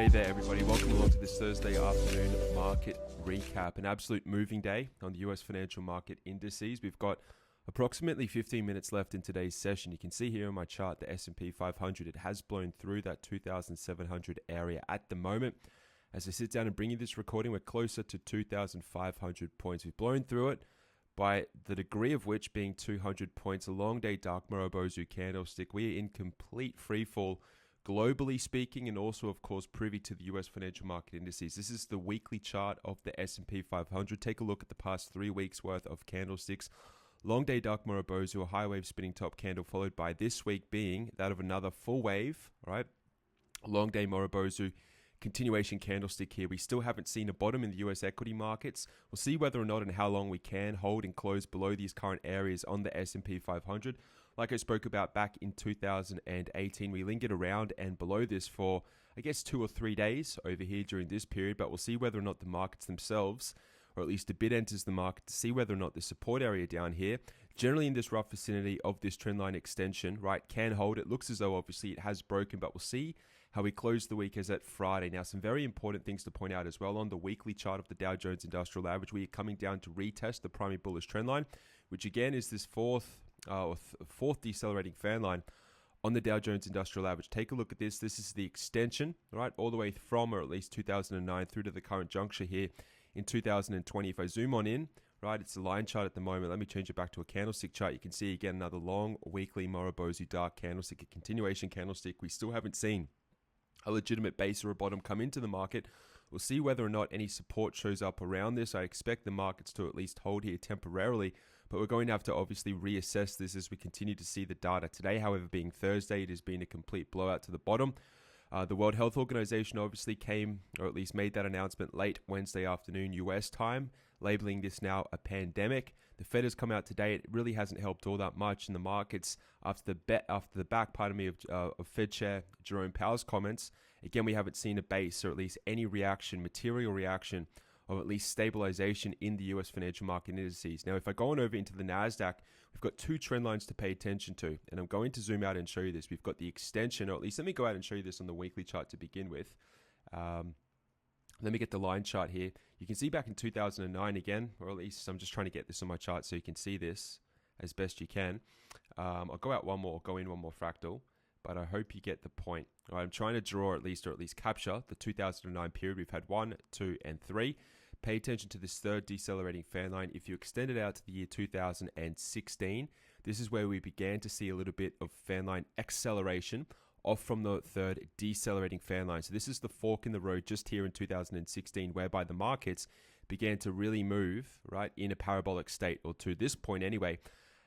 Hey there, everybody. Welcome along to this Thursday afternoon market recap. An absolute moving day on the US financial market indices. We've got approximately 15 minutes left in today's session. You can see here on my chart the S&P 500. It has blown through that 2,700 area at the moment. As I sit down and bring you this recording, we're closer to 2,500 points. We've blown through it by the degree of which being 200 points. A long day dark Morobozu candlestick. We are in complete free fall, globally speaking, and also, of course, privy to the US financial market indices. This is the weekly chart of the S&P 500. Take a look at the past 3 weeks worth of candlesticks. Long day dark Morobozu, a high wave spinning top candle, followed by this week being that of another full wave, right? Long day Morobozu, continuation candlestick here. We still haven't seen a bottom in the US equity markets. We'll see whether or not and how long we can hold and close below these current areas on the S&P 500. Like I spoke about back in 2018, we lingered around and below this for, I guess, 2 or 3 days over here during this period, but we'll see whether or not the markets themselves, or at least a bid enters the market to see whether or not the support area down here, generally in this rough vicinity of this trendline extension, right, can hold. It looks as though obviously it has broken, but we'll see how we close the week as at Friday. Now, some very important things to point out as well. On the weekly chart of the Dow Jones Industrial Average, we are coming down to retest the primary bullish trendline, which again is this fourth decelerating fan line on the Dow Jones Industrial Average. Take a look at this. This is the extension, right, all the way from, or at least 2009 through to the current juncture here in 2020. If I zoom on in, right, it's a line chart at the moment. Let me change it back to a candlestick chart. You can see again another long weekly Morobozu dark candlestick, a continuation candlestick. We still haven't seen a legitimate base or a bottom come into the market. We'll see whether or not any support shows up around this. I expect the markets to at least hold here temporarily, but we're going to have to obviously reassess this as we continue to see the data. Today, however, being Thursday, it has been a complete blowout to the bottom. The World Health Organization obviously came, or at least made that announcement late Wednesday afternoon US time, labeling this now a pandemic. The Fed has come out today. It really hasn't helped all that much in the markets after the back part of Fed Chair Jerome Powell's comments. Again, we haven't seen a base, or at least any reaction, material reaction, or at least stabilization in the US financial market indices. Now, if I go on over into the Nasdaq, we've got 2 trend lines to pay attention to, and I'm going to zoom out and show you this. We've got the extension, or at least let me go out and show you this on the weekly chart to begin with. Let me get the line chart here. You can see back in 2009 again, or at least I'm just trying to get this on my chart so you can see this as best you can. I'll go in one more fractal, but I hope you get the point. All right, I'm trying to draw or at least capture the 2009 period. We've had 1, 2, and 3. Pay attention to this third decelerating fan line. If you extend it out to the year 2016, this is where we began to see a little bit of fan line acceleration off from the third decelerating fan line. So this is the fork in the road just here in 2016, whereby the markets began to really move, right, in a parabolic state, or to this point anyway,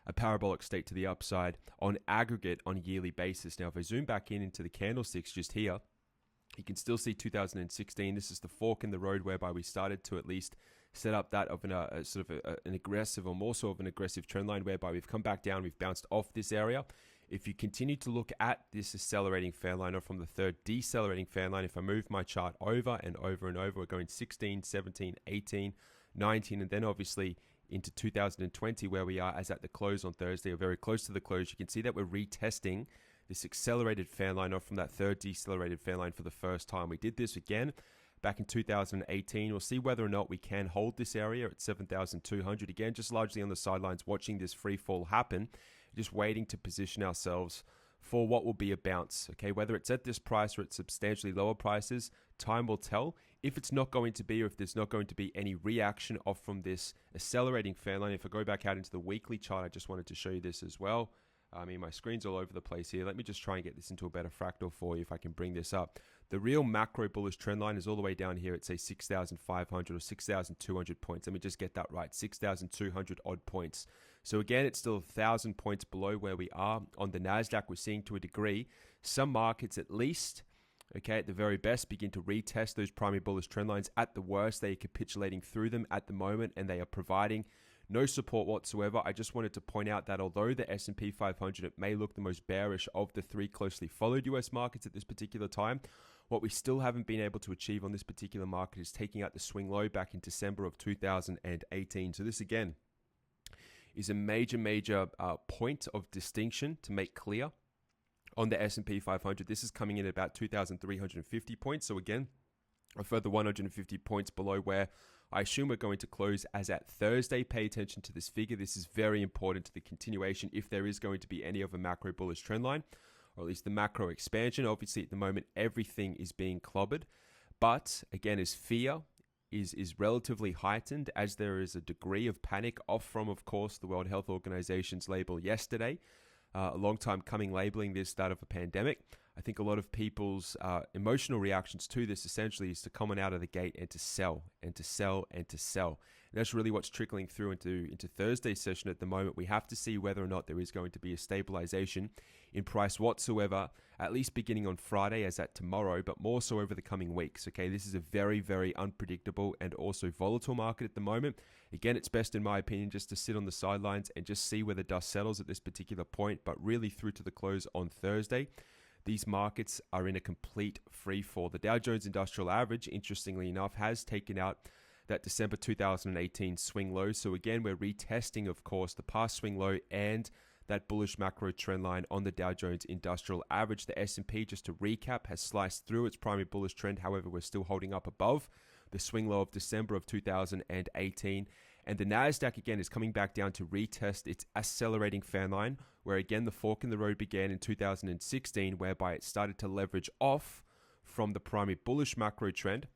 a parabolic state to the upside on aggregate on a yearly basis. Now, if I zoom back into the candlesticks just here, you can still see 2016. This is the fork in the road whereby we started to at least set up that of an aggressive, or more so of an aggressive trend line, whereby we've come back down, we've bounced off this area. If you continue to look at this accelerating fan line, or from the third decelerating fan line, if I move my chart over and over and over, we're going 16, 17, 18, 19, and then obviously into 2020, where we are as at the close on Thursday, or very close to the close. You can see that we're retesting this accelerated fan line off from that third decelerated fan line for the first time. We did this again back in 2018. We'll see whether or not we can hold this area at 7,200. Again, just largely on the sidelines, watching this free fall happen, just waiting to position ourselves for what will be a bounce. Okay, whether it's at this price or at substantially lower prices, time will tell. If it's not going to be, or if there's not going to be any reaction off from this accelerating fan line. If I go back out into the weekly chart, I just wanted to show you this as well. I mean, my screen's all over the place here. Let me just try and get this into a better fractal for you if I can bring this up. The real macro bullish trend line is all the way down here at, say, 6,500 or 6,200 points. Let me just get that right, 6,200 odd points. So again, it's still 1,000 points below where we are. On the Nasdaq, we're seeing to a degree some markets at least, okay, at the very best, begin to retest those primary bullish trend lines. At the worst, they are capitulating through them at the moment, and they are providing no support whatsoever. I just wanted to point out that although the S&P 500, it may look the most bearish of the 3 closely followed US markets at this particular time, what we still haven't been able to achieve on this particular market is taking out the swing low back in December of 2018. So this again is a major point of distinction to make clear. On the S&P 500, this is coming in at about 2,350 points. So again, a further 150 points below where I assume we're going to close as at Thursday. Pay attention to this figure. This is very important to the continuation if there is going to be any of a macro bullish trend line, or at least the macro expansion. Obviously, at the moment, everything is being clobbered. But again, as fear is relatively heightened, as there is a degree of panic off from, of course, the World Health Organization's label yesterday. A long time coming labeling this that of a pandemic. I think a lot of people's emotional reactions to this essentially is to come on out of the gate and to sell and to sell and to sell. And that's really what's trickling through into Thursday's session at the moment. We have to see whether or not there is going to be a stabilization in price whatsoever, at least beginning on Friday as at tomorrow, but more so over the coming weeks. Okay, this is a very, very unpredictable and also volatile market at the moment. Again, it's best in my opinion just to sit on the sidelines and just see where the dust settles at this particular point, but really through to the close on Thursday. These markets are in a complete free fall. The Dow Jones Industrial Average, interestingly enough, has taken out that December 2018 swing low. So again, we're retesting, of course, the past swing low and that bullish macro trend line on the Dow Jones Industrial Average. The S&P, just to recap, has sliced through its primary bullish trend. However, we're still holding up above the swing low of December of 2018. And the Nasdaq, again, is coming back down to retest its accelerating fan line, where, again, the fork in the road began in 2016, whereby it started to leverage off from the primary bullish macro trend.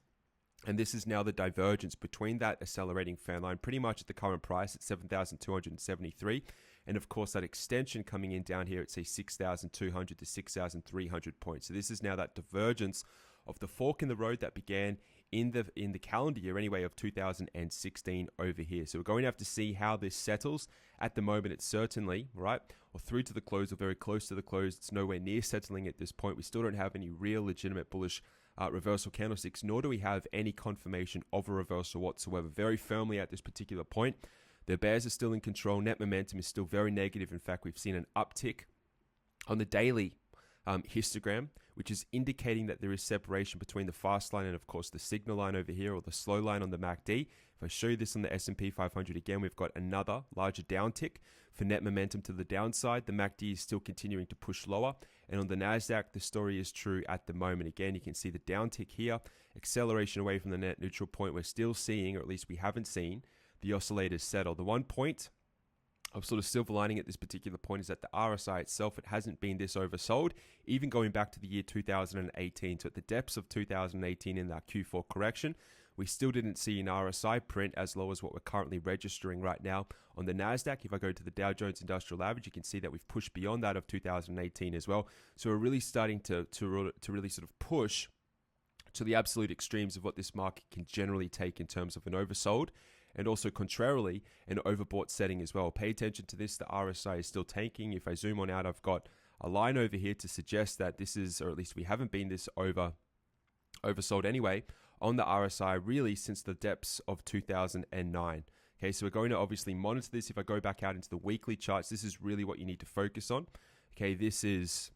And this is now the divergence between that accelerating fan line, pretty much at the current price at 7,273. And of course, that extension coming in down here at, say, 6,200 to 6,300 points. So this is now that divergence of the fork in the road that began in the calendar year anyway of 2016 over here. So we're going to have to see how this settles. At the moment, it's certainly, right, or through to the close or very close to the close. It's nowhere near settling at this point. We still don't have any real legitimate bullish reversal candlesticks, nor do we have any confirmation of a reversal whatsoever. Very firmly at this particular point, the bears are still in control. Net momentum is still very negative. In fact, we've seen an uptick on the daily histogram, which is indicating that there is separation between the fast line and, of course, the signal line over here, or the slow line on the MACD. If I show you this on the S&P 500 again, we've got another larger downtick for net momentum to the downside. The MACD is still continuing to push lower. And on the Nasdaq, the story is true at the moment. Again, you can see the downtick here, acceleration away from the net neutral point. We're still seeing, or at least we haven't seen, the oscillators settle. The one point of sort of silver lining at this particular point is that the RSI itself, it hasn't been this oversold, even going back to the year 2018. So at the depths of 2018 in that Q4 correction, we still didn't see an RSI print as low as what we're currently registering right now on the Nasdaq. If I go to the Dow Jones Industrial Average, you can see that we've pushed beyond that of 2018 as well. So we're really starting to really sort of push to the absolute extremes of what this market can generally take in terms of an oversold, and also contrarily an overbought setting as well. Pay attention to this. The RSI is still tanking. If I zoom on out, I've got a line over here to suggest that this is, or at least we haven't been this oversold anyway on the RSI really since the depths of 2009. Okay, so we're going to obviously monitor this. If I go back out into the weekly charts, this is really what you need to focus on. Okay, this is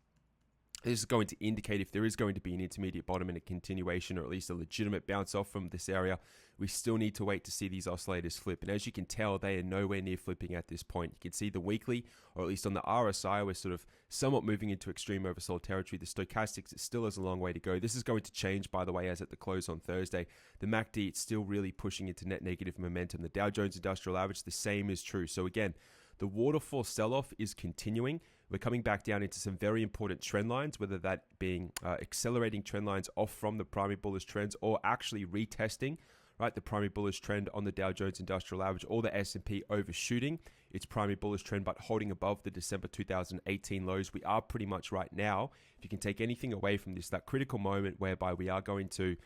going to indicate if there is going to be an intermediate bottom and a continuation, or at least a legitimate bounce off from this area. We still need to wait to see these oscillators flip. And as you can tell, they are nowhere near flipping at this point. You can see the weekly, or at least on the RSI, we're sort of somewhat moving into extreme oversold territory. The stochastics, it still has a long way to go. This is going to change, by the way, as at the close on Thursday. The MACD, it's still really pushing into net negative momentum. The Dow Jones Industrial Average, the same is true. So again, the waterfall sell-off is continuing. We're coming back down into some very important trend lines, whether that being accelerating trend lines off from the primary bullish trends, or actually retesting, right, the primary bullish trend on the Dow Jones Industrial Average, or the S&P overshooting its primary bullish trend but holding above the December 2018 lows. We are pretty much right now, if you can take anything away from this, that critical moment whereby we are going to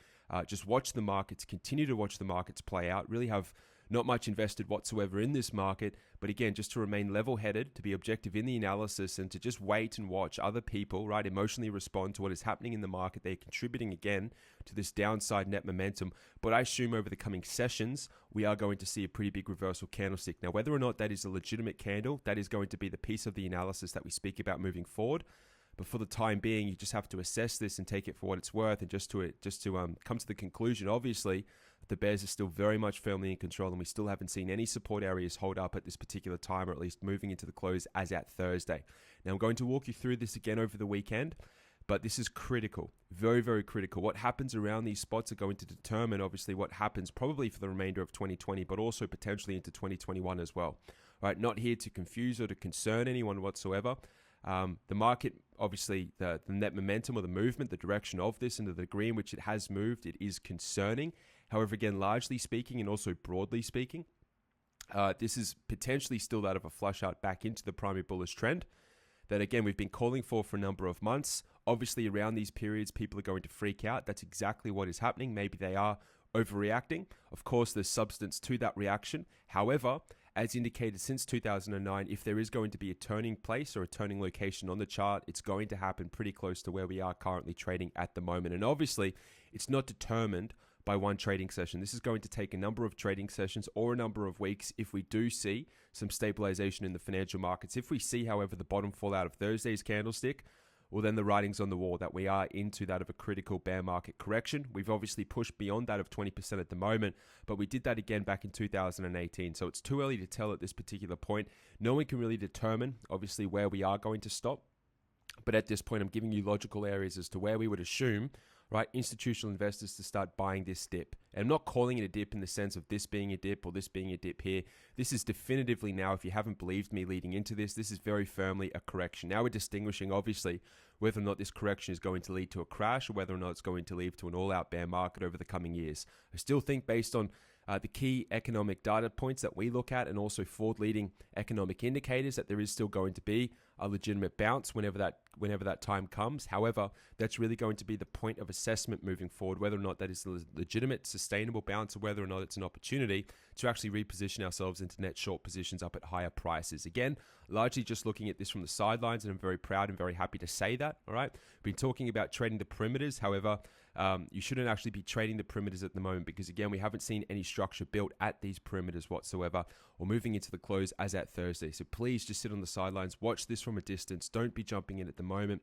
just watch the markets, continue to watch the markets play out, really have not much invested whatsoever in this market, but again, just to remain level-headed, to be objective in the analysis, and to just wait and watch other people, right, emotionally respond to what is happening in the market. They're contributing again to this downside net momentum. But I assume over the coming sessions, we are going to see a pretty big reversal candlestick. Now, whether or not that is a legitimate candle, that is going to be the piece of the analysis that we speak about moving forward. But for the time being, you just have to assess this and take it for what it's worth, and just to come to the conclusion, obviously, the bears are still very much firmly in control, and we still haven't seen any support areas hold up at this particular time, or at least moving into the close as at Thursday. Now, I'm going to walk you through this again over the weekend, but this is critical, very, very critical. What happens around these spots are going to determine, obviously, what happens probably for the remainder of 2020, but also potentially into 2021 as well. Right? Not here to confuse or to concern anyone whatsoever. The market, obviously, the net momentum or the movement, the direction of this and the degree in which it has moved, it is concerning. However, again, largely speaking and also broadly speaking, this is potentially still that of a flush out back into the primary bullish trend that, again, we've been calling for a number of months. Obviously, around these periods, people are going to freak out. That's exactly what is happening. Maybe they are overreacting. Of course, there's substance to that reaction. However, as indicated since 2009, if there is going to be a turning place or a turning location on the chart, it's going to happen pretty close to where we are currently trading at the moment. And obviously, it's not determined by one trading session. This is going to take a number of trading sessions or a number of weeks if we do see some stabilization in the financial markets. If we see, however, the bottom fall out of Thursday's candlestick, well, then the writing's on the wall that we are into that of a critical bear market correction. We've obviously pushed beyond that of 20% at the moment, but we did that again back in 2018. So it's too early to tell at this particular point. No one can really determine, obviously, where we are going to stop. But at this point, I'm giving you logical areas as to where we would assume, right, institutional investors to start buying this dip. And I'm not calling it a dip in the sense of this being a dip or this being a dip here. This is definitively now, if you haven't believed me leading into this, this is very firmly a correction. Now we're distinguishing, obviously, whether or not this correction is going to lead to a crash or whether or not it's going to lead to an all-out bear market over the coming years. I still think based on the key economic data points that we look at and also forward-leading economic indicators that there is still going to be a legitimate bounce whenever that time comes. However, that's really going to be the point of assessment moving forward, whether or not that is a legitimate, sustainable bounce or whether or not it's an opportunity to actually reposition ourselves into net short positions up at higher prices. Again, largely just looking at this from the sidelines, and I'm very proud and very happy to say that, all right? We've been talking about trading the perimeters. However, you shouldn't actually be trading the perimeters at the moment because, again, we haven't seen any structure built at these perimeters whatsoever or moving into the close as at Thursday. So please just sit on the sidelines, watch this from a distance. Don't be jumping in at the moment.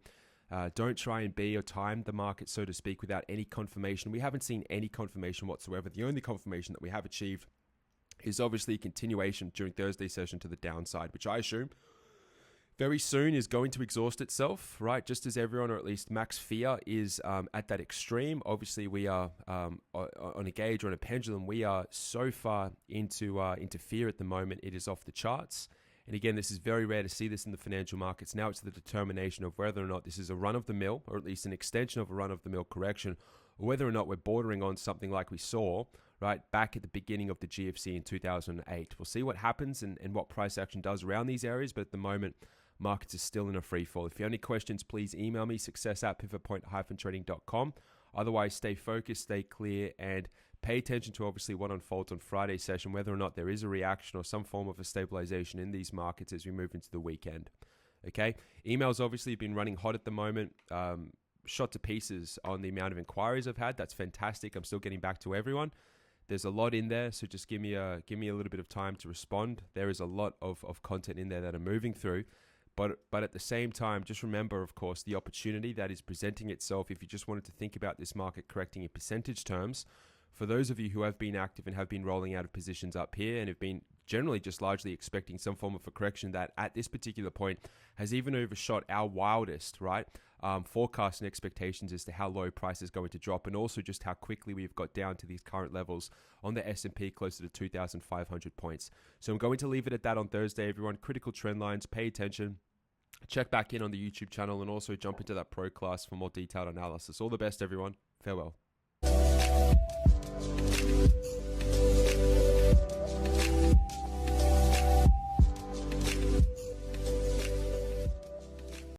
Don't try and be or time the market, so to speak, without any confirmation. We haven't seen any confirmation whatsoever. The only confirmation that we have achieved is obviously a continuation during Thursday's session to the downside, which I assume very soon is going to exhaust itself, right? Just as everyone, or at least max fear, is at that extreme. Obviously, we are on a gauge or on a pendulum. We are so far into fear at the moment. It is off the charts. And again, this is very rare to see this in the financial markets. Now it's the determination of whether or not this is a run-of-the-mill, or at least an extension of a run-of-the-mill correction, or whether or not we're bordering on something like we saw right back at the beginning of the GFC in 2008. We'll see what happens and what price action does around these areas, but at the moment, markets are still in a free fall. If you have any questions, please email me, success@pivotpoint-trading.com. Otherwise, stay focused, stay clear, and pay attention to obviously what unfolds on Friday's session, whether or not there is a reaction or some form of a stabilization in these markets as we move into the weekend. Okay, emails obviously have been running hot at the moment. Shot to pieces on the amount of inquiries I've had. That's fantastic. I'm still getting back to everyone. There's a lot in there, so just give me a little bit of time to respond. There is a lot of content in there that I'm moving through. But at the same time, just remember, of course, the opportunity that is presenting itself if you just wanted to think about this market correcting in percentage terms. For those of you who have been active and have been rolling out of positions up here and have been generally just largely expecting some form of a correction that at this particular point has even overshot our wildest, right, forecasts and expectations as to how low price is going to drop, and also just how quickly we've got down to these current levels on the S&P closer to 2,500 points. So I'm going to leave it at that on Thursday, everyone. Critical trend lines, pay attention. Check back in on the YouTube channel and also jump into that pro class for more detailed analysis. All the best, everyone. Farewell.